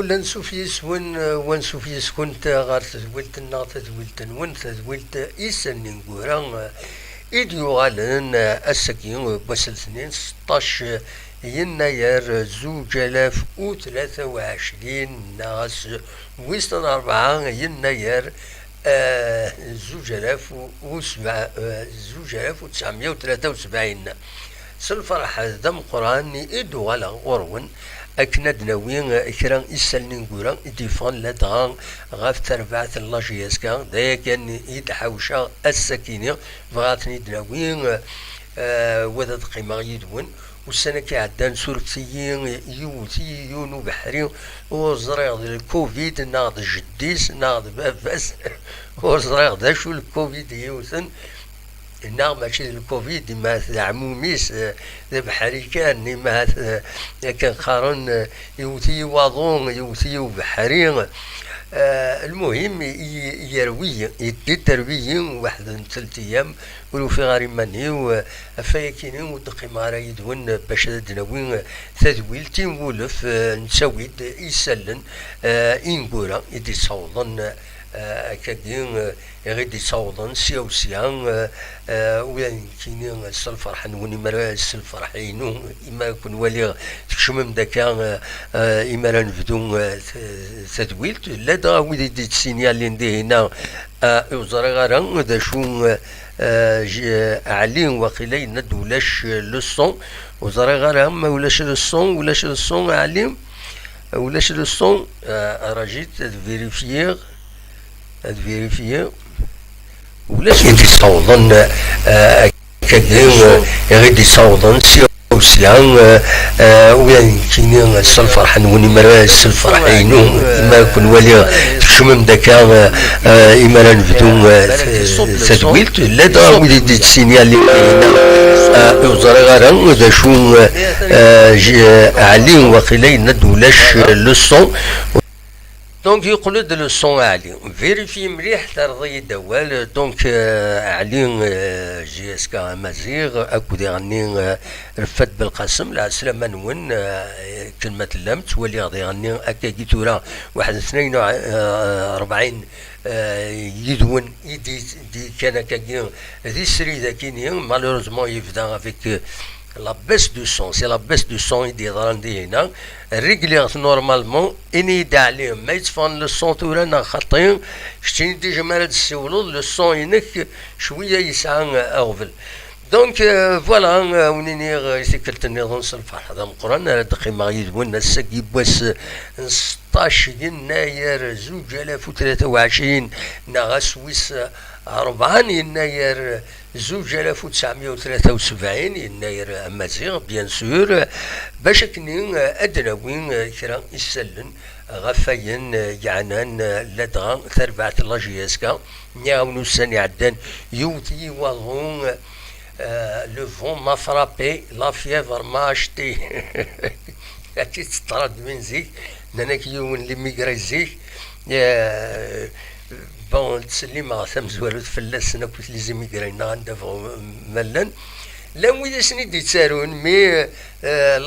ولا نسوفيس ونسوفيس كنت غار تزولت النار تزولت نون تزولت إيسان نقورا إيديو غالن السكين بسل سنين 16 يناير 2023 ناس ويستن 4 يناير 1973 سالفرح دم قراني إيدو غالا غورون أكند نوين كران إسالنين نقورا ديفان لدغان غاف تربعت اللاجياس كان دايا كان يدحوشا السكينة بغاتني دناوين وذا قيمة يدون والسنة كعدان سورتيين يوتيون وبحرين وزريغ الكوفيد ناض جديس ناض باباس وزريغ دا شو الكوفيد يوثن نعم ماشي الكوفيد ما عموميس بحري كان ما كان قارن يوتي واضون يوتي وبحرين المهم يروي يدي تربيه واحد 3 أيام ولو في غاري ماني فايكيني ودقي مارا يدون باش دناوين تدويلتي ولف نسويد يسلن إنقورا يدي صوضن كدين غيدي صوضن سيان وين كيني السلفرح نوني مرا السلفرح ينو إما يكون ولي تكشمم داكا إما رنفدو تدويلت لا دا ويدي دي السينيال اللي ندي هنا يوزر غارن دا شو علين وقيلي ندولاش للصون وزر غارن ما ولاش للصون عليم ولاش للصون راجيت فيريفيير ولاش يدي صوضن كدين يغيدي صوضن وسيان وين كيني السلفرح نوني مرا السلفرح ينو ما يكون ولي تكشمم داكا إما رنفدو تدويلت لا دا ويدي دي السينيال اللي هنا يوزر غارن دا شو علين وقيلي ندولاش للصون دونك يقولوا دو لو سون عالي فيريفي مليح ترضي دوال دونك علين جي اس كا مزيغ اكو دي غني رفد بالقسم لا سلامة نون كلمة اللام تولي غادي غني اكا كيتورا 42 يدون يدي كان كاكين ذي سري ذاكيني مالوروزمون يفدا افيك la baisse du son, c'est la baisse du son يدي ضرندي هنا ريغليغ نورمالمون اني داعليه ما يتفان لو سون تورانا خاطين شتي دي جمال تسولو لو سون ينك شويه يسعى اغفل دونك فوالا ونيني يسكلت النظام الفرح هذا القران دقي ما يدون السقي بس 16 يناير 2023 نغا سويس 4 يناير 1973 يناير مزيغ بيان سور باش كنين ادناوين كرا يسلن غفاين يعنان لدغا تربعت لاجياسكا نياونو ساني عدان يوتي والغون لو فون ما فرابي لا فيفر ما اشتي هاتي تطرد من زيك ناناك يوم اللي ميقرا زيك بون تسليما ثمزوالو فلاس ناكوت لي زيميغرينا غندافغو ملان لا ويدا سني دي تسارون مي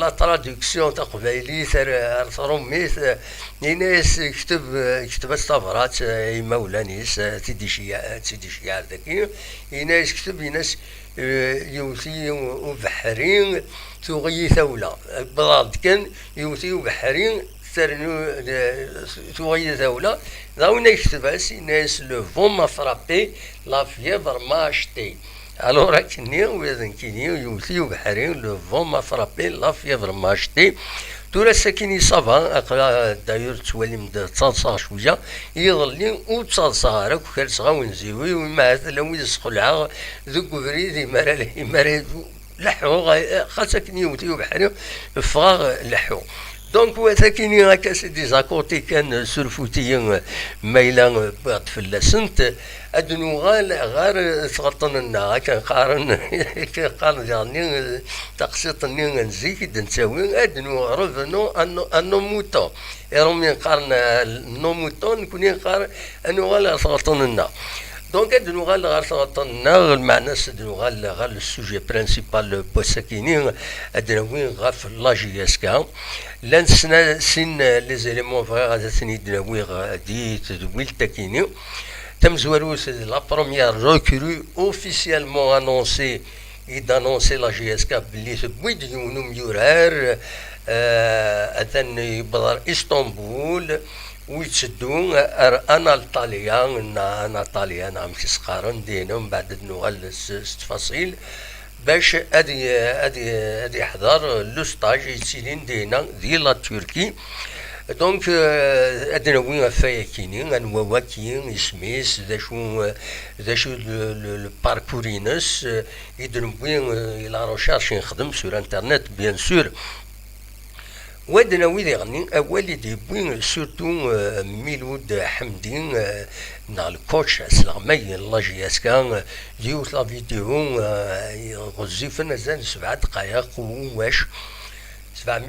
لا تراديكسيون تاع قبايلي رميت ناس كتب الصفرات مولانيس تيدي شيعر ذاكي ناس كتب ناس يوثي وبحرين تغي ثولة بلاد كان يوثي وبحرين تغي ثولة داونا يكتباس ناس لو فون ما فرابي لا فيفر ما اشتي الو راكني ويزن كيني يوثي وبحرين لو فون ما فرابي لا فيفر ما اشتي تورا ساكيني صافا اقرا داير تولي من تصالصا شويه يظلي وتصالصا راك كالصغا ونزيوي وما هذا لو يسقلها ذوك بريدي مرا لحو خاصك يوثي وبحرين فراغ لحو دونك وثاكيني هكا سي ديزاكورتي كان سلفوتيين مايلا بعد فلاسنت ادنو غار تغطن لنا هكا قارن قارن يعني تقسيط نزيك نساوي ادنو رفنو انو موتو يروم قارن نو موتو نكون قارن انو غالا تغطن لنا دونك هاد نوغال غار تغطنا المعنى سد نوغال غار السوجي برينسيبال بوساكيني ادناوين غار في لاجي اسكا لان سين لي زيليمون فغي غادا ثني دناوي غادي تدويل تاكيني تم زواروس لا بروميير ريكرو اوفيسيالمون انونسي يدانونسي لا جي اس كا بلي تبويد يونم يورار اذن يبدر اسطنبول ويتسدون انا الطاليان انا طاليان عم كيسقارن دينهم بعد نوغال التفاصيل باش ادي يحضر لو ستاج يتسيلين دينا ديال تركي دونك ادنا وين فايكينين ان واكين اسميس ذا شو الباركورينس يدن وين لا ريشيرش نخدم سور انترنت بيان سور ودنا وين يغني اولي دي بوين سورتو ميلود حمدين نا الكوتش سلامي الله جياسكان ديوت لا فيديو غزيفنا زين 7 دقائق واش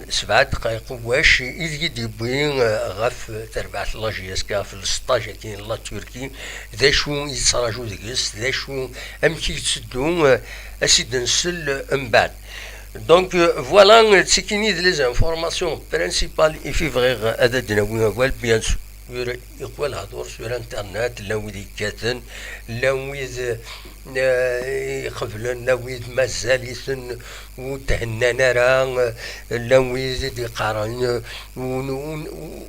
7 دقائق واش يدي بوين غف تربع الله جياسكا في السطاج كاين لا تركي ذا شو يتصراجو ديكس ذا شو امكي يتسدو اسيد نسل من بعد Donc voilà ce qui est les informations principales et فيفغيغ هذا دناوي قال بيان سور يقول هادور sur internet لويد كاتن لويد يقبلن لويد مازاليثن وتهنانا راه لويد دي قارن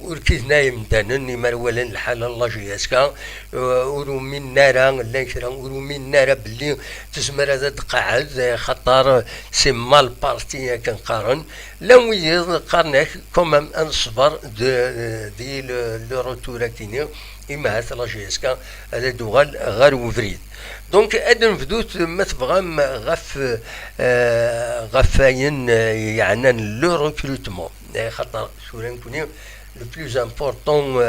وركيزنا يمدانن مرولا الحال الله جياسكا ورو من نارا لا يشرا ورو من نارا بلي تسمر هذا تقعد خطر سي مال بارتي كان قارن لويد قارناك كومام انصبر دي لو روتور كيني إما هذا لا جيسكا هذا دوغال غير وفريد دونك ادن فدوت ما تبغام غفاين يعني لو ريكروتمون خاطر شو نكوني لو بلوز امبورطون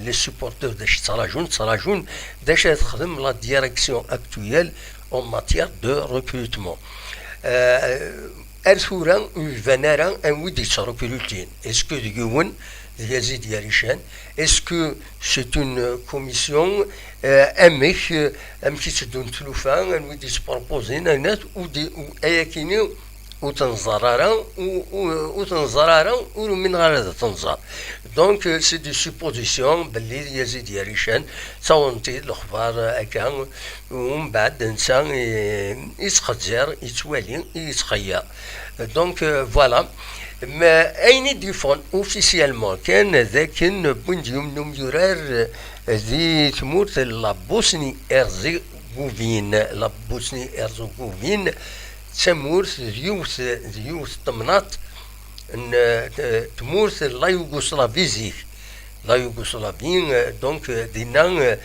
لي سوبورتور داش تصراجون داش تخدم لا ديريكسيون اكتويل اون ماتيير دو ريكروتمون ارثورا فانارا ان ودي تريكروتين اسكو ديون Yazid Yarishan. Est-ce que c'est une commission amik qui se donne tout le temps, nous dit proposer net ou ayakini ou tanzararan ou tanzararan ou min غير tanzar. Donc c'est des suppositions باللي يزيد ياريشان صونتي الاخبار كان ومن بعد انسان يتخزر يتوالي يتخير. Donc voilà. ما أين ديفون أوفيسيالمون كان ذاك بنديوم نميرار ذي تمورت لابوسني إرزيغوفين لابوسني إرزيغوفين تمورت ديوث طمنات تمورت لا يوغوسلافيزيك لا يوغوسلافين دونك دينا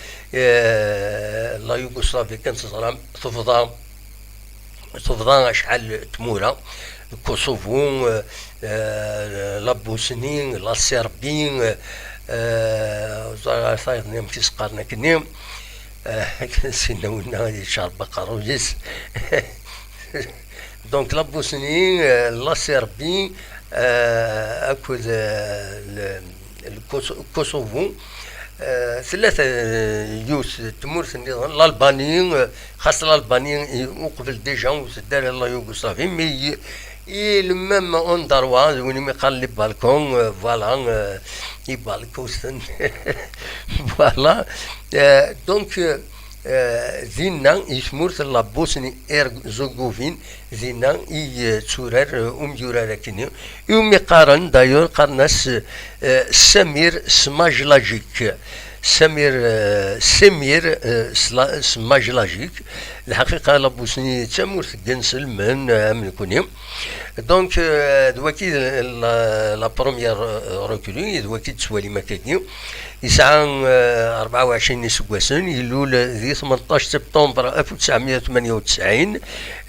لا يوغوسلافي كانت تفضى شحال تمورة كوسوفو لا بوسنين لا سيربين صاير نيم في سقارنا كنيم سينا ونا شارب قاروجيس دونك لا بوسنين لا سيربين اكو الكوسوفو ثلاثة يوس تمورث النظام الألبانيين خاصة الألبانيين وقبل ديجا وسدار الله يوغوسلافي مي المام اون درواز وين ما قال لي بالكون فوالا يبالكوستن فوالا دونك زينا يشمورث لا بوسني إرزوغوفين زينا يتسورر يورار كينيو يوم يقارن دايور قرناس سمير سماجلاجيك سمير سماجلاجيك الحقيقة لا بوسني تمورث جنسل من كونيم دونك دواكي لا بروميير ريكولي دواكي تسوالي مكانيو يسعى 24 سكواسن يلول ذي 18 سبتمبر 1998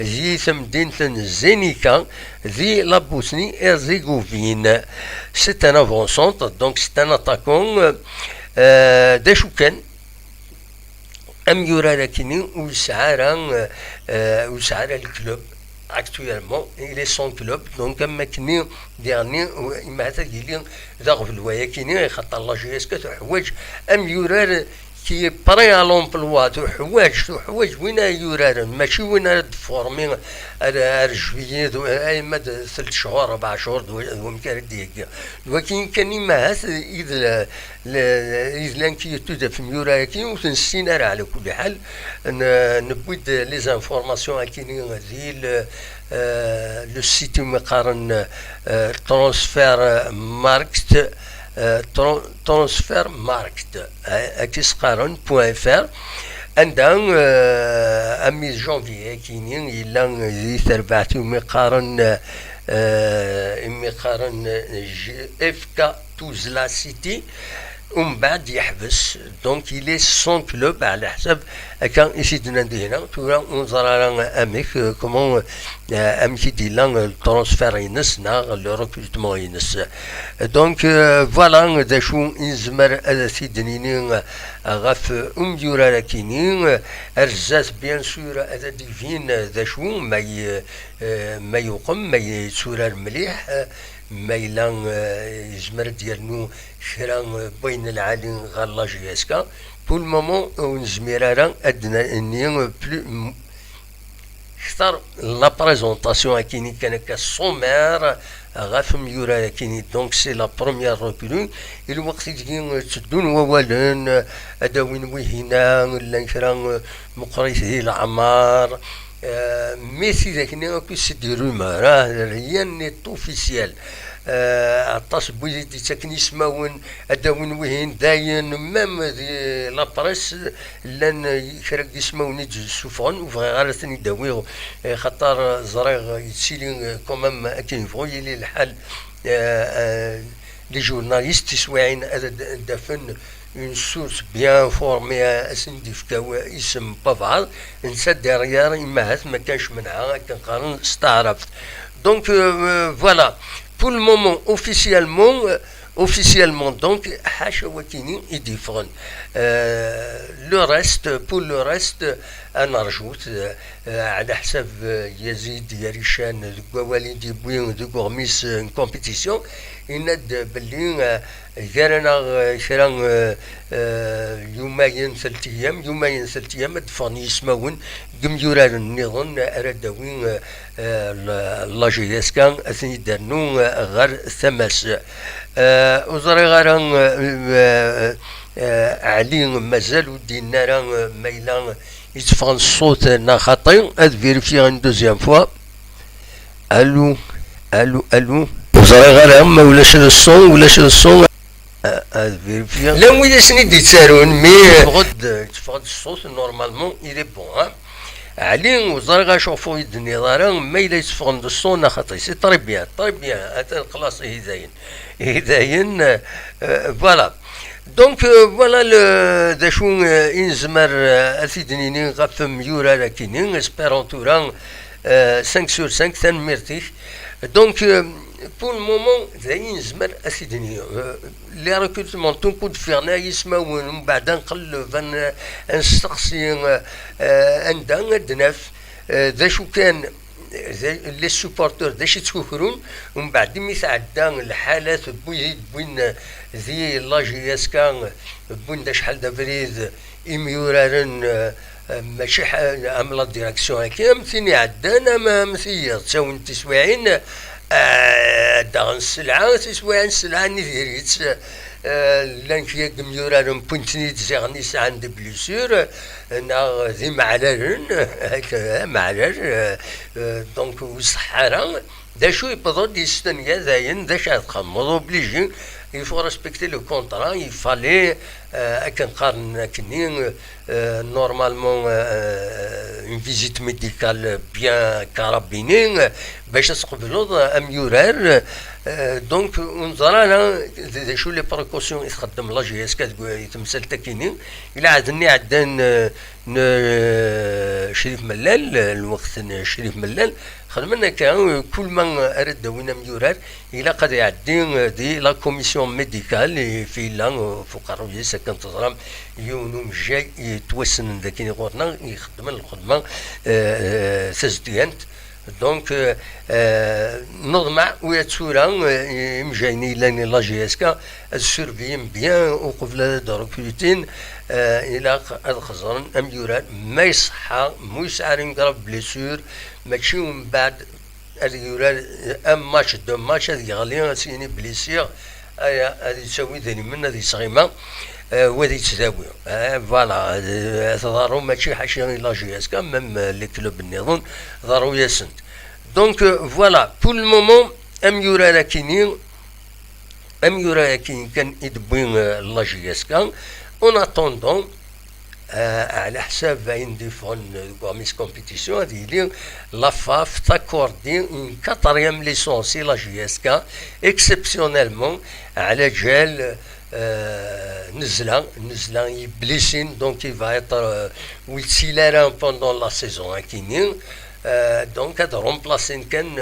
ذي مدينة زينيكا ذي لابوسني إرزيغوفين سيت ان افونسونت دونك سيت ان اتاكون داشو كان ام يورا كيني ويسعى الكلوب actuellement il est son club donc اما كني ديرني ما تاكيلي ذا في الوايا كيني خاطر الله جيسكا تحواج ام يورار كي بري على لومبلوا حوايج وين يورار ماشي وين فورمي رجويد اي مد 3 شهور 4 شهور ومكان ديك ولكن كان ما هاس اذا لان كي تود في ميورا كي وتنسينا على كل حال نبود لي زانفورماسيون كاينين ديال لو سيت مقارن ترانسفير ماركت ترانسفير ماركت اكيس قارن بوان فار عندها امي جونفي كاينين الا زي تربعتو مقارن اف كا توزلا سيتي ومن بعد يحبس دونك يلي 100 كلوب على حسب كان يسيدنا هنا تورا نظر على اميك كومون امشي ديلا الترانسفير ينس نا لو ريكروتمون ينس دونك فوالا دا شو نزمر سيدنيني غاف امديورا كاينين ارزاز بيان سور هذا ديفين دا شو ما يقم ما يسورر مليح ميلان يزمر ديالنو شرا بين العالم غالا جياسكا بول مومون نزميرارا ادنا اني بلو اختار لا بريزونطاسيون كيني كان كسومير غاف ميورا كيني دونك سي لا بروميير روبولون الوقت يجي تدون ووالن اداوين وهنا ولا شرا مقريسه العمار ميسي ذاك نيوكو سي دي رومور ريان نيت اوفيسيال عطاس بويدي تاكن يسماون اداون وهين داين مام دي لابريس لان كراك يسماون يجي سوفون وفغي غير ثاني داويو خاطر زريغ يتسيلي كومام اكين فوي لي الحال لي جورناليست سواعين دافن une source bien formée اسنديفكاو اسم بافال نسد ديريار يماهات ما كانش منها كنقارن استعرفت دونك فوالا pour le moment officiellement donc حاشا وكيني يديفرن لو ريست pour le reste انا رجوت على حساب يزيد يريشان والدي بوين دو غورميس كومبيتيسيون يند باللي دارنا شرا يومين 3 ايام دفعني يسماون جميورار النظام ارداوين لا جي اس كان اثني دارنو غير ثماس وزري غير علي مازال ودينا راه ميلان يتفان الصوت نا خاطي اد فيريفي ان دوزيام فوا الو وزري غير ما ولاش الصون لا ويلي سني ديتسارون مي تفقد الصوت نورمالمون إلي بون علي وزري غاشوفو يدني ضارا ما إلا يتفقد الصون خاطي سي طري بيان هذا الكلاس هداين فوالا دونك فوالا دا شو ينزمر اسيدنيني غاف ميورا لكنين اسبيرونتورا 5 sur 5 تنميرتيش دونك pour le moment زين زمر اسيدني لي ريكروتمون تنقود فينا يسماون ومن بعد نقلب نستقسي عندنا دناف ذا شو كان لي سوبورتور داش يتفكرون ومن بعد مي تعدى الحالات بوين ذي لا جي اس كان بوين دا شحال دا بريد اميورارن ماشي عامله ديراكسيون هكا مثلني عدانا ما مثير تساوي تسواعين داغن السلعه تسواعين السلعه نيريت لان فيها كميورارن بوينتني تزيغني عند بليسير نا ذي معلارن هكا معلار دونك والصحارى دا شو يبدو ديستنيا زاين دا شاد خمضو بليجي il faut respecter le contrat il fallait كنقارن كنين normalement une visite médicale bien carabinée باش تقبلوا اميورار دونك نظرانا شو لي بريكوسيون يخدم لا جي اس يتمثل تكينين الى عدني عدان شريف ملال الوقت شريف ملال خدمنا كان كل من ارد وين ميورار الى قد يعدي دي لا كوميسيون ميديكال في لان فقراء سكن تظلم يوم جاي يتوسن ذاك يقولنا يخدم الخدمه سزديانت دونك نضمع ويتسورا مجاني لاني لا جي اس كا السورفيين بيان وقبل دروكوتين الى الخزرن ام يوران ما يصحى مو يسعرين قرب بليسور ماشي من بعد يوران ام ماتش دو ماتش هذه غالية سيني بليسير هذه تسوي ذني من هذه صغيمة وهذه تساوي فوالا تظهروا ماشي حاشي لا جي اس كا ميم لي كلوب النظام ظهروا ياسنت دونك فوالا بول مومون ام يورا كاين كان يدبوين لا جي اس كا اون اتوندون على حساب عندي فون ميس كومبيتيسيون هذه لي لا فاف تاكوردي اون كاتريام ليسونسي لا جي اس كا اكسبسيونيلمون على جال نزلا يبليسين دونك يفا يطر ويتسيلاران بوندون لا سيزون كاينين دونك هاد رومبلاسين كان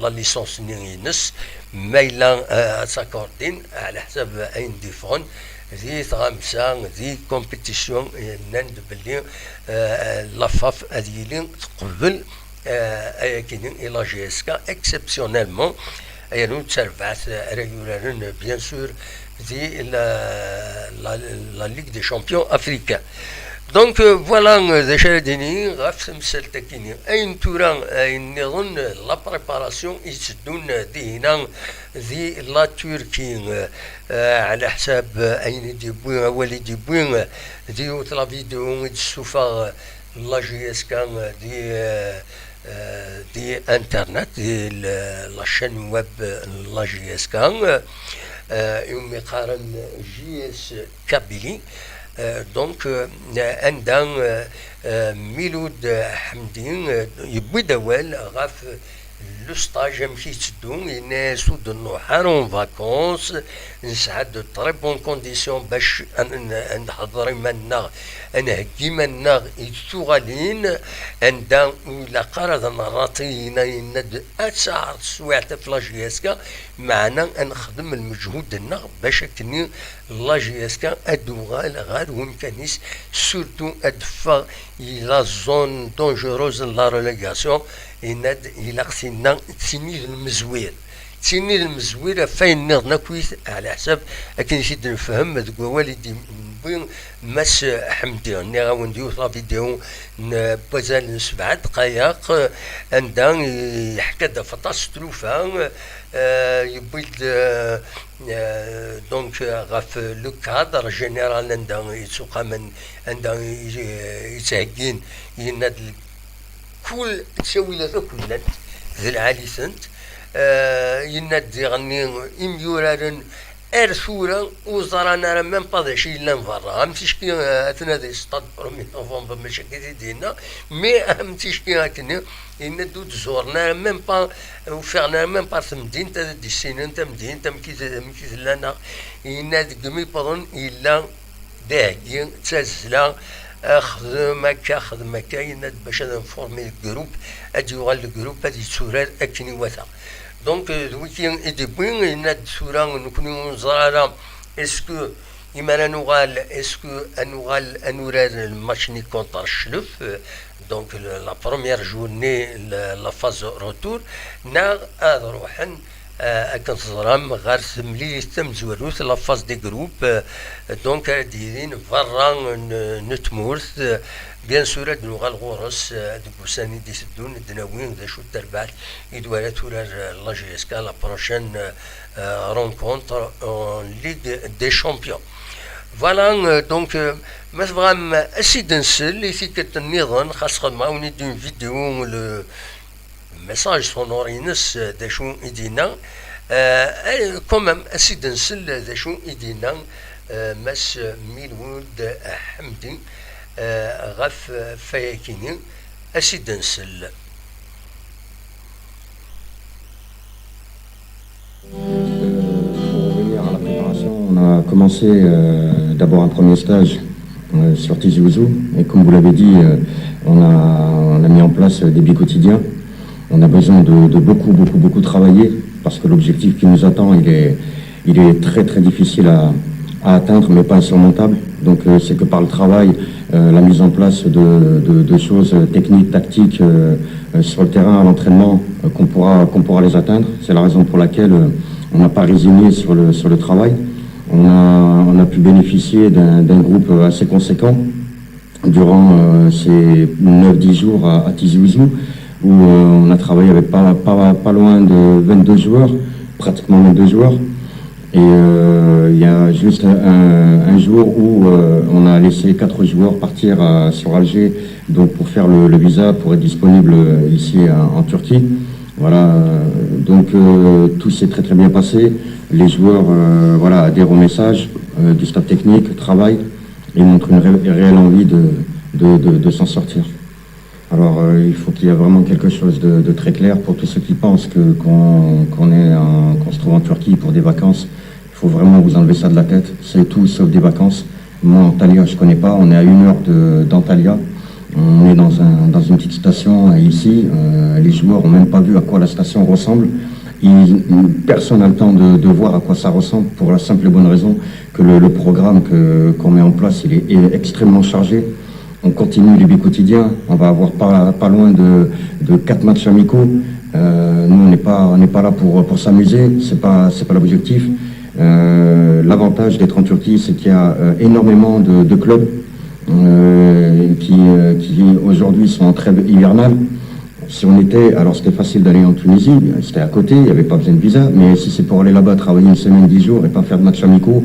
لا ليسونس نينس مايلا تاكوردين على حساب اين ديفون ذي غامسة ذي كومبيتيسيون ناند بلي لافاف هذيلي تقبل كاينين الى جي اس كا اكسبسيونيلمون نو تسرفعت ريغولارون بيان سور ذي لا ليغ دي شامبيون افريكان دونك فوالا ذا شاديني غاف مسالتا كيني اين تورا اين نظن لا بريباراسيون يتسدون دينا ذي لا تركي على حساب اين ديبوين اولي ديبوين ذي وطلا فيديو تسوفا لا جي اس كان دي انترنت دي لاشين ويب لا جي اس كان يوم يقارن جي اس كابيلي دونك عندنا ميلود حمدين يبوي دوال غاف لو ستاج مشي تسدون الناس ودنو حارون فاكونس نسعد دو طري بون كونديسيون باش نحضر منا نهكي منا يتوغالين عندنا إلا قرض نراطينا يند أتسعر سويعتا في لا جي اس كا معنا نخدم المجهود دنا باش كني لا جي اس كا ادوغال غير ومكانيس سورتو ادفا إلى زون دونجوروز لا ريليغاسيون إلا قسينا تسنيد المزوير تسنيد المزوير فاين نضنا كويس على حساب أكن نشد نفهم ذوك والدي بين مس حمدي ني غاون ديوث لا فيديو بازال 7 دقائق عندها يحكى دا فطاس تلوفا يبيد دونك غاف لو كادر جينيرال عندها يتسوق من عندها يتهكين يناد كل تسوي له كلن ذي العالي سنت يناد يغني إميورارن ارثورا وزرانا راه ميم با داشي لا نفرا هم تشكي اثنا دي ستاد برومي نوفمبر مشاكل ديالنا مي هم تشكي هكذا ان دو زورنا ميم با وفعنا ميم با تمدين تا دي سنين تا مدين تا مكيز لنا ان دغمي بادون الا داهي تزلا خدمه كاين باش نفورمي الجروب ادي يغال الجروب ادي تسورات اكني وثا دونك الويكين ايدي بوين يناد سورا نكونو نزرارا اسكو إما نوغال اسكو انوغال انوراد الماتش ني كونتر الشلف دونك لا بروميير جورني لا فاز روتور نا روحن كنتظرام غير ملي تمزوروث لا فاز دي جروب دونك دايرين فرا نتمورث بيان سور هاد نوغال غورس دوك وساني دي سدون الدناوين دا شو تربعت يدوالات تورار لا جي اس كا لا بروشين رونكونتر اون ليغ دي شامبيون فوالا دونك مثلا اسيد نسل اللي فيك النظام خاصة معاوني دون فيديو لو ميساج سونور ينس دا شو يدينا كومام اسيد نسل دا شو يدينا مس ميلود حمدي غف فايكيني اسيد نسل On a commencé d'abord un premier stage sur Tizi Ouzou et comme vous l'avez dit, on a mis en place des billes quotidiens. On a besoin de beaucoup travailler parce que l'objectif qui nous attend, il est très difficile à atteindre, mais pas insurmontable. Donc c'est que par le travail, la mise en place de choses techniques, tactiques sur le terrain, à l'entraînement, qu'on pourra les atteindre. C'est la raison pour laquelle on n'a pas résigné sur le travail. On a pu bénéficier d'un groupe assez conséquent durant ces 9-10 jours à Tizi Ouzou, où on a travaillé avec pas loin de 22 joueurs, pratiquement 22 joueurs. Et il y a juste un jour où on a laissé 4 joueurs partir sur Alger, donc pour faire le visa pour être disponible ici en Turquie. Voilà, donc tout s'est très bien passé. Les joueurs voilà, adhèrent au message du staff technique, travaillent et montrent une réelle envie de s'en sortir. Alors il faut qu'il y ait vraiment quelque chose de très clair pour tous ceux qui pensent qu'on se trouve en Turquie pour des vacances. Il faut vraiment vous enlever ça de la tête. C'est tout sauf des vacances. Moi, Antalya, je ne connais pas. On est à 1 heure d'Antalya. On est dans une petite station ici. Les joueurs n'ont même pas vu à quoi la station ressemble. Personne n'a le temps de voir à quoi ça ressemble, pour la simple et bonne raison que le programme qu'on met en place, il est extrêmement chargé. On continue les bi-quotidiens. On va avoir pas loin de 4 matchs amicaux. Nous, on n'est pas là pour s'amuser. C'est pas l'objectif. L'avantage d'être en Turquie, c'est qu'il y a énormément de clubs qui aujourd'hui sont en trêve hivernale. Si on était, alors c'était facile d'aller en Tunisie, c'était à côté, il n'y avait pas besoin de visa, mais si c'est pour aller là-bas travailler une semaine, 10 jours et pas faire de matchs amicaux,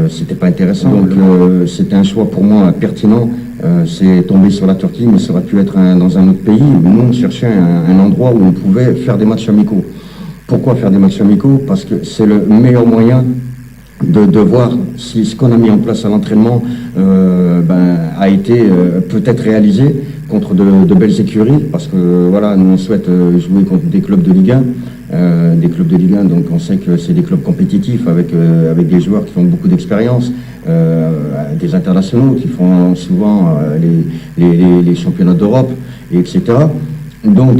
c'était pas intéressant. Donc c'était un choix pour moi pertinent. C'est tomber sur la Turquie, mais ça aurait pu être dans un autre pays. Nous, on cherchait un endroit où on pouvait faire des matchs amicaux. Pourquoi faire des matchs amicaux? Parce que c'est le meilleur moyen de voir si ce qu'on a mis en place à l'entraînement a été peut-être réalisé contre de belles écuries, parce que voilà, nous on souhaite jouer contre des clubs de Ligue 1, donc on sait que c'est des clubs compétitifs avec des joueurs qui ont beaucoup d'expérience, des internationaux qui font souvent les championnats d'Europe, etc. Donc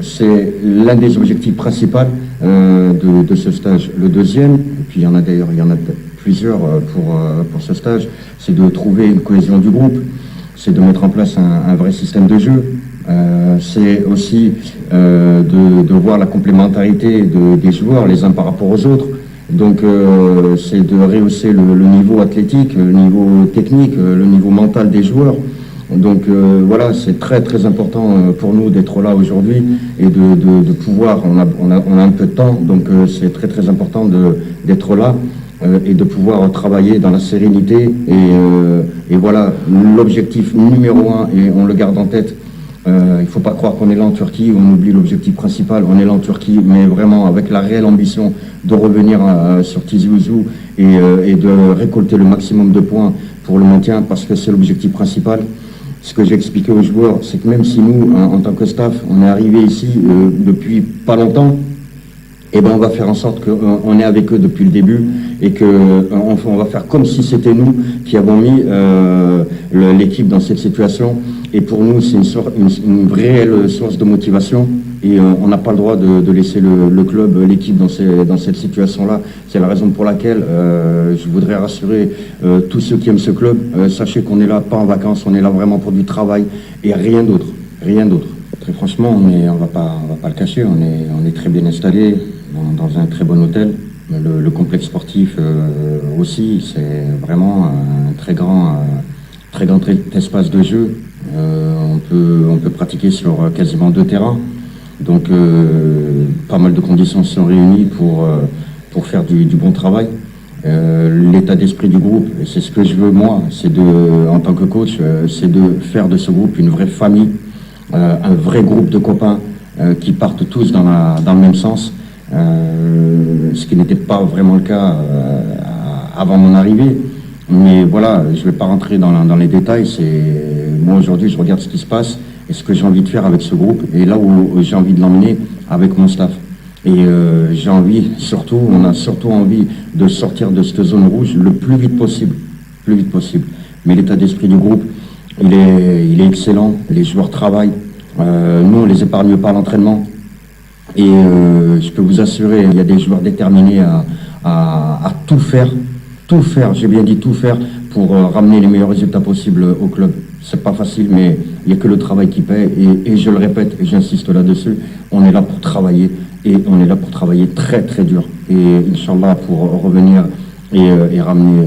c'est l'un des objectifs principaux de ce stage. Le deuxième, et puis il y en a plusieurs pour ce stage, c'est de trouver une cohésion du groupe, c'est de mettre en place un vrai système de jeu, c'est aussi de voir la complémentarité des joueurs les uns par rapport aux autres. Donc c'est de rehausser le niveau athlétique, le niveau technique, le niveau mental des joueurs. Donc voilà, c'est très important pour nous d'être là aujourd'hui et de pouvoir, on a un peu de temps, donc c'est très important d'être là et de pouvoir travailler dans la sérénité et voilà, l'objectif numéro 1, et on le garde en tête. Il ne faut pas croire qu'on est là en Turquie, on oublie l'objectif principal. On est là en Turquie, mais vraiment avec la réelle ambition de revenir sur Tizi Ouzou et de récolter le maximum de points pour le maintien, parce que c'est l'objectif principal. Ce que j'ai expliqué aux joueurs, c'est que même si nous, en tant que staff, on est arrivé ici depuis pas longtemps, eh ben on va faire en sorte qu'on est avec eux depuis le début et qu'on va faire comme si c'était nous qui avons mis l'équipe dans cette situation. Et pour nous, c'est une réelle source de motivation. Et on n'a pas le droit de laisser le club, l'équipe dans cette situation-là. C'est la raison pour laquelle je voudrais rassurer tous ceux qui aiment ce club. Sachez qu'on est là pas en vacances, on est là vraiment pour du travail et rien d'autre. Rien d'autre. Très franchement, on va pas le cacher, on est très bien installé dans un très bon hôtel. Le complexe sportif aussi, c'est vraiment un très grand espace de jeu. On peut pratiquer sur quasiment 2 terrains. Donc pas mal de conditions sont réunies pour faire du bon travail. L'état d'esprit du groupe, et c'est ce que je veux moi, en tant que coach, c'est de faire de ce groupe une vraie famille, un vrai groupe de copains qui partent tous dans le même sens, ce qui n'était pas vraiment le cas avant mon arrivée. Mais voilà, je ne vais pas rentrer dans les détails. Moi aujourd'hui, je regarde ce qui se passe et ce que j'ai envie de faire avec ce groupe, et là où j'ai envie de l'emmener avec mon staff. Et on a surtout envie de sortir de cette zone rouge le plus vite possible. Mais l'état d'esprit du groupe, il est excellent, les joueurs travaillent, nous on les épargne pas à l'entraînement. Et je peux vous assurer, il y a des joueurs déterminés à tout faire tout faire, j'ai bien dit tout faire pour ramener les meilleurs résultats possibles au club. C'est pas facile, mais il n'y a que le travail qui paie. Et je le répète, et j'insiste là-dessus, on est là pour travailler. Et on est là pour travailler très très dur. Et Inch'Allah pour revenir et ramener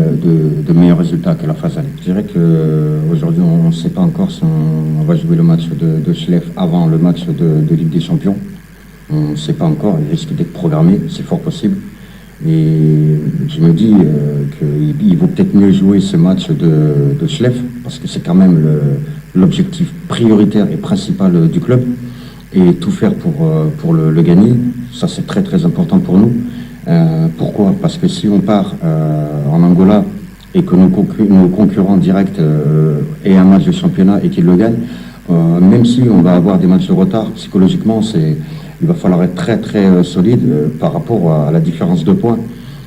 de meilleurs résultats que la phase aller. Je dirais qu'aujourd'hui, on ne sait pas encore si on va jouer le match de Schleff avant le match de Ligue des Champions. On ne sait pas encore, il risque d'être programmé, c'est fort possible. Et je me dis qu'il vaut peut-être mieux jouer ce match de Schleff, parce que c'est quand même l'objectif prioritaire et principal du club. Et tout faire pour le gagner, ça c'est très très important pour nous. Pourquoi? Parce que si on part en Angola et que nos concurrents directs aient un match de championnat et qu'ils le gagnent, même si on va avoir des matchs de retard, psychologiquement il va falloir être très très solide par rapport à la différence de points.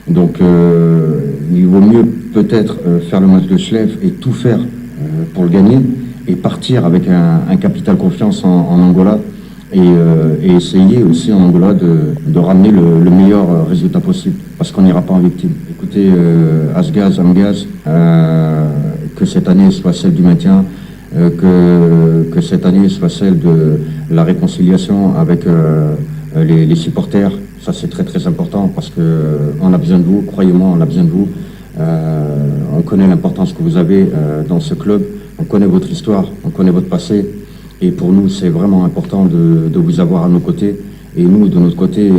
Donc il vaut mieux peut-être faire le match de Schleff et tout faire pour le gagner et partir avec un capital confiance en Angola et essayer aussi en Angola de ramener le meilleur résultat possible parce qu'on n'ira pas en victime. Écoutez, Asgaz, Amgaz, que cette année soit celle du maintien, que cette année soit celle de la réconciliation avec les supporters. Ça c'est très très important parce qu'on a besoin de vous, croyez-moi, on a besoin de vous. On connaît l'importance que vous avez dans ce club, on connaît votre histoire, on connaît votre passé et pour nous c'est vraiment important de vous avoir à nos côtés. Et nous de notre côté,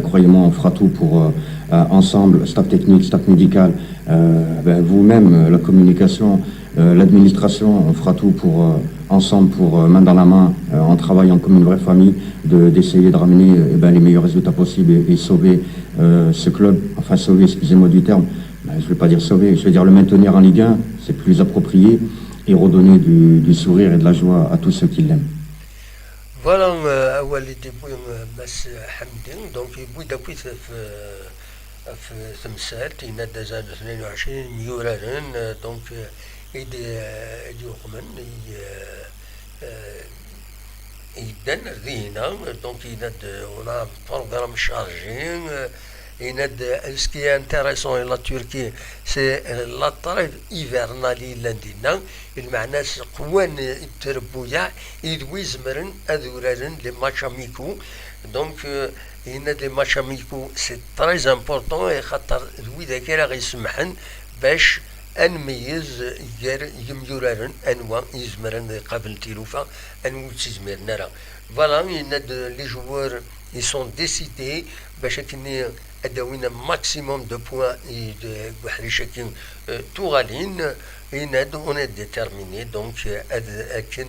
croyez-moi, on fera tout pour ensemble, staff technique, staff médical, vous-même, la communication, l'administration, on fera tout pour ensemble, pour main dans la main, en travaillant comme une vraie famille, d'essayer de ramener les meilleurs résultats possibles et sauver ce club, enfin sauver, excusez-moi du terme, je ne vais pas dire sauver, je vais dire le maintenir en Ligue 1, c'est plus approprié, et redonner du sourire et de la joie à tous ceux qui l'aiment. Voilà, أول ديبوي مس حمدين دونك يبوي دابوي في تمثال تينا دازان 22 ميورارن دونك يدي يقمن يدن ردينا دونك يناد ونا بروغرام شارجين يناد ce qui est intéressant la Turquie c'est la trêve hivernale لندينا المعنى قوان التربويا يدوي زمرن أذورارن لي ماتش اميكو دونك يناد لي ماتش اميكو سي تري امبورطون خاطر دوي ذاك راه غيسمحن باش انميز يميورارن انواع يزمرن قبل تيلوفا انو تيزمرنا راه فوالا يناد لي جوار ils sont décidés باش كني اداوينا ماكسيموم دو بوان واحد شاكين توغالين يناد اون ديتيرميني دونك اكن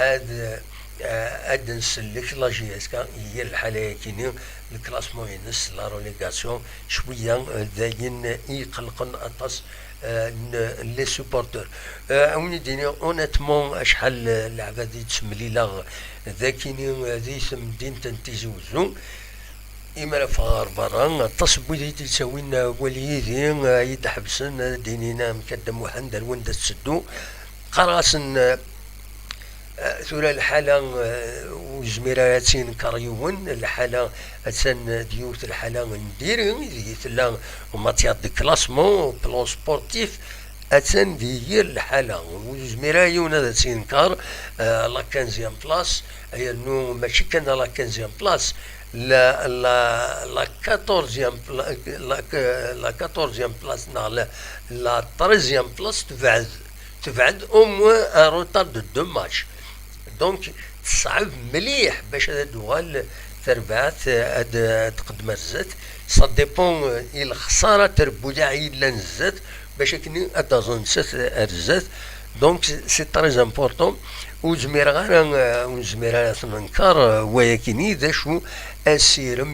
اد نسلك لا جي اس كا هي الحاله كيني الكلاسمون ينس لا روليغاسيون شويه داين يقلقن اطاس لي سوبورتور اوني ديني اونيتمون شحال اللعبه دي تسمليله ذاكيني ذي سمدين تنتيزوزو إما فغار برا تصبي تسوينا وليدي يدحبسن دينينا مكدم وحندر وين تسدو قراسن ثورة الحالة وزميراتين كاريون الحالة أتسن ديوت الحالة نديرين ديت لا وماتيات دي كلاسمون بلون سبورتيف أتسن دي الحالة وزميرايون هذا تينكار لا 15 بلاس هي نو ماشي كان لا 15 بلاس la 14e place la 13e place تبعد au moins un retard de 2 matchs donc صعب مليح باش هذا الدوال تربعات تقدم الزت ça dépend الخساره تربويا الا نزات باش كني ادازون نسات الزت donc c'est très important وزميرا ننكر وياكيني ذا شو اسير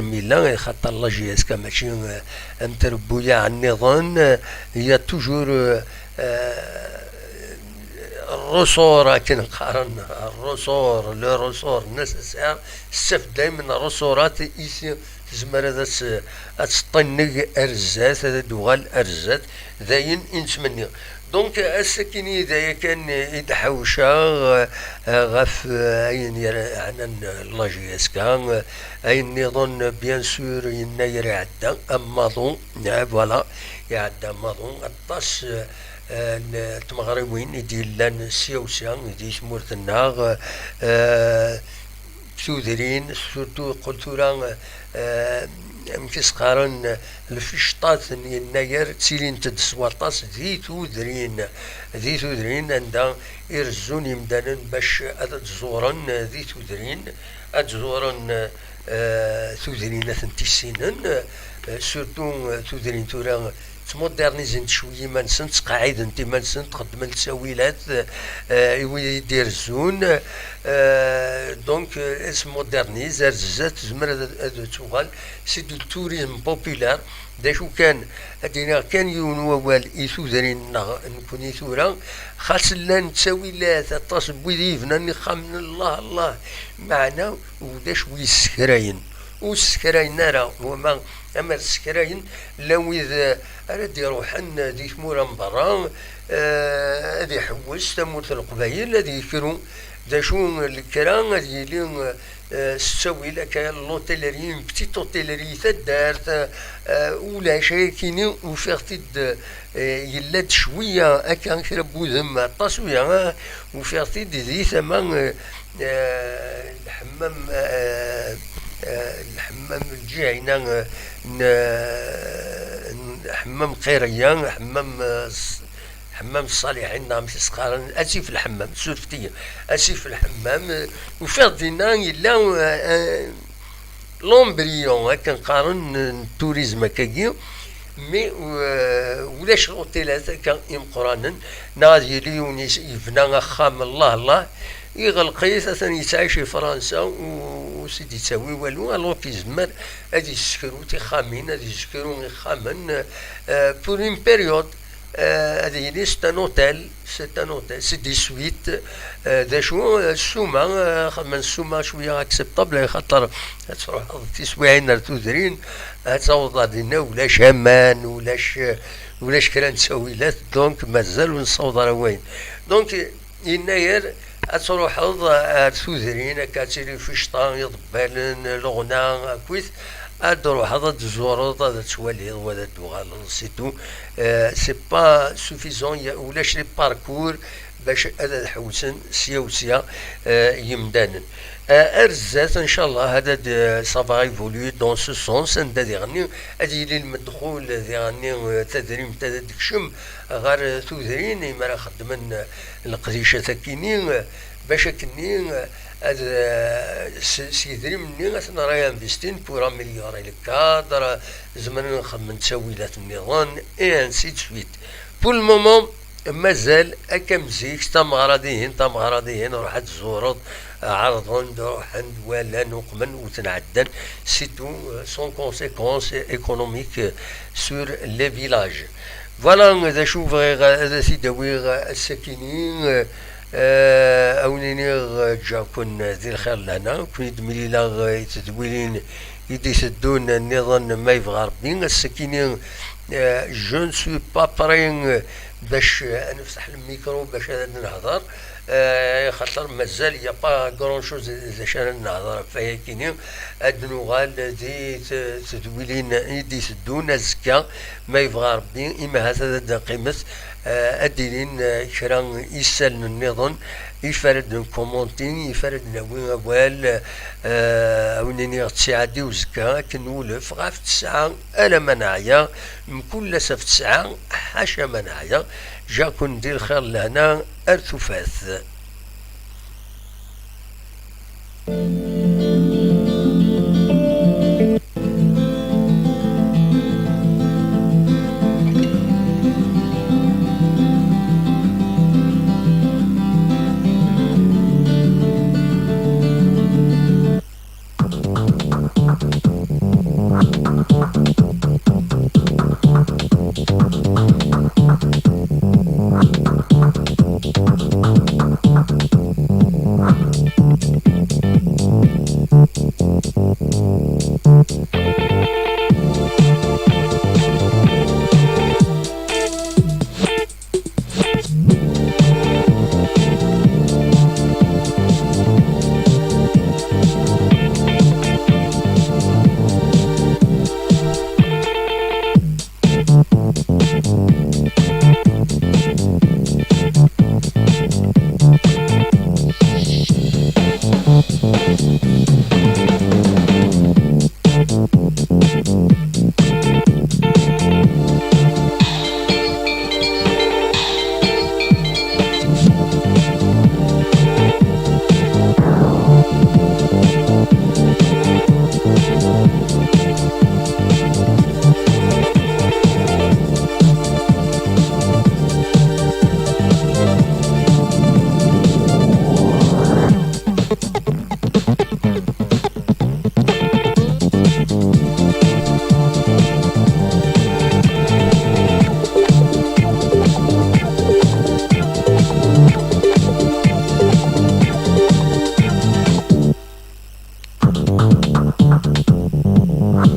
ميلا خاطر لا جي اس كا ماشي انتربويا على النظام هي توجور الرسور كنقارن الرسور لو رسور نسيسير السف دائما الرسورات يسي تزمر هذا تسطنق ارزات هذا دوغال ارزات ذاين انسمني دونك السكيني إذا كان يتحوشا غف أين عنا لاجيسكا أين نظن بيان سور ينير عدا أماضون فوالا يعدا ماضون الطاس المغربيين يدير سيوسا يدي شمورتنا سودرين سورتو قلت لها مكيس قارن الفشطات يناير تسيلين تدسواطاس ذي تودرين عندها يرزون يمدانا باش اتزورن ذي تودرين اتزورن تودرين ثنتيسينن سورتو تودرين تورا تمودرنيزنت شويه مانسن تقاعد انت مانسن تقدم التساويلات يدير الزون دونك اس مودرنيز زات زمر توغال سي دو توريزم بوبولار داشو كان ادينا كان يون ووال يسوزرين نكوني ثورا خاص لنا تساويلات التصب ويديفنا نخمن الله معنا وداش ويسكراين والسكراين راه وما اما السكراين لو اذا اراد يروحن ذي ثمورا من برا هذي حوس تموت القبايل هذي يكرو دا شو الكرا غادي لي تساوي لك لوتيلري بتيت اوتيلري تدارت ولا شيء كيني وفيغتيد يلاد شويه هكا كربو ذم التصويه وفيغتيد ذي ثمن الحمام الجهه هنا حمام قيريان حمام الصالحين نعم في سقارن اسي في الحمام سوفتيه اسي في الحمام وفردينا يلا لومبريون هكا نقارن التوريزم هكاكي مي ولاش اوتيلات هكا يمقرانا نادي ليون يبنى خام الله يغلقي اساسا يتعايش في فرنسا وسيدي تساوي والو الو في زمر هادي يسكرو تيخامين هادي يسكرو خامن بور اون بيريود هادي لي سي ان اوتيل سي دي سويت دا شو السومه خمن السومه شويه اكسبطابل خاطر تروح تسويعين تودرين تصوض غادينا ولاش همان ولاش كرا تساويلات دونك مازال ونصوض راه وين دونك يناير تروح تودرين كاتيري فشطان يضبالن الغنا كويس تروح هذا تزور هذا تولي ولا دوغال سيتو سي با سوفيزون ولاش لي باركور باش هذا الحوسن سيا يمدانن ارزات ان شاء الله هذا سافا ايفولوي دون سو سونس هذا يغني هذه لي المدخول يغني تدريم تدكشم غير تودرين ما خدمن القريشه تكينين باش كنين سيدري مني اثنا راه انفستين بور مليار الكادر زمان نخمم تساويلات النظام اي انسي سويت بول مومون مازال هكا مزيك تمغراديين روح تزورض عرضون روح عند ولا نقمن وتنعدن سيتو سون كونسيكونس ايكونوميك سور لي فيلاج فوالا اذا شوف هذا سيداوي الساكنين أونيني جاكون ذي الخير لنا كنت مليلا يتدويلين يديسدون النظام ما يبغى ربي السكينين جو نسوي با برين باش نفتح الميكرو باش نهضر خاطر مازال يا با كرون شوز باش نهضر فهي كاينين هاد النغال دي تدويلين يديسدون الزكا ما يبغى ربي إما هذا قيمة أدينين كرا يسال النظام يفرد كومونتين يفرد نوين أول أونيني تسعة وزكا كنولف غاف تسعة ألا مناعية كل سف تسعة حاشا مناعية جا كون دير خير لهنا أرثوفاث